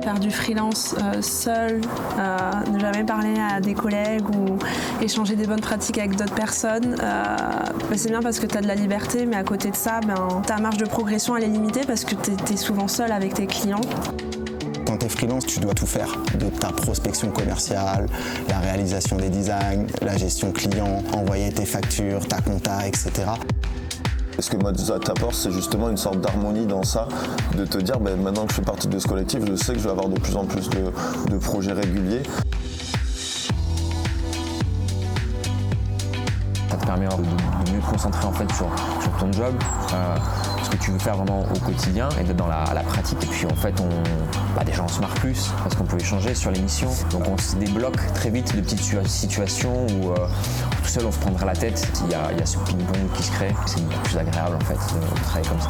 Faire du freelance seul, ne jamais parler à des collègues ou échanger des bonnes pratiques avec d'autres personnes, c'est bien parce que tu as de la liberté, mais à côté de ça, ta marge de progression elle est limitée parce que tu es souvent seul avec tes clients. Quand tu es freelance, tu dois tout faire, de ta prospection commerciale, la réalisation des designs, la gestion client, envoyer tes factures, ta compta, etc. Ce que Moza t'apporte, c'est justement une sorte d'harmonie dans ça, de te dire maintenant que je fais partie de ce collectif, je sais que je vais avoir de plus en plus de projets réguliers. Ça te permet de mieux te concentrer en fait sur ton job, ce que tu veux faire vraiment au quotidien et d'être dans la pratique. Et puis en fait, déjà on se marre plus parce qu'on peut échanger sur les missions. Donc on se débloque très vite de petites situations où tout seul on se prendrait la tête. Il y a ce ping-pong qui se crée. C'est beaucoup plus agréable en fait de travailler comme ça.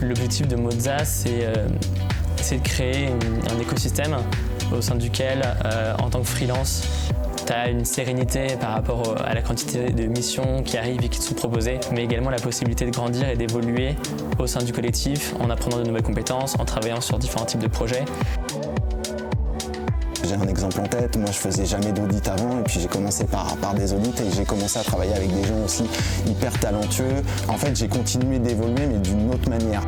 L'objectif de Moza, c'est de créer un écosystème au sein duquel, en tant que freelance, tu as une sérénité par rapport à la quantité de missions qui arrivent et qui te sont proposées, mais également la possibilité de grandir et d'évoluer au sein du collectif en apprenant de nouvelles compétences, en travaillant sur différents types de projets. J'ai un exemple en tête, moi je faisais jamais d'audit avant et puis j'ai commencé par des audits et j'ai commencé à travailler avec des gens aussi hyper talentueux. En fait j'ai continué d'évoluer mais d'une autre manière.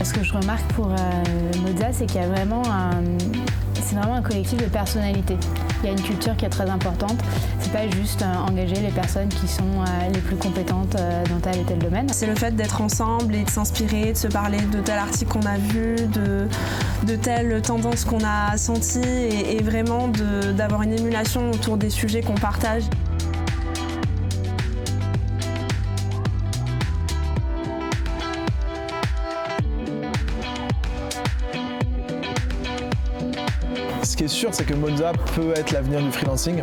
Ce que je remarque pour Moza, c'est qu'il y a vraiment un collectif de personnalités. Il y a une culture qui est très importante. C'est pas juste engager les personnes qui sont les plus compétentes dans tel et tel domaine. C'est le fait d'être ensemble et de s'inspirer, de se parler de tel article qu'on a vu, de telle tendance qu'on a sentie et vraiment d'avoir une émulation autour des sujets qu'on partage. Ce qui est sûr, c'est que Moza peut être l'avenir du freelancing.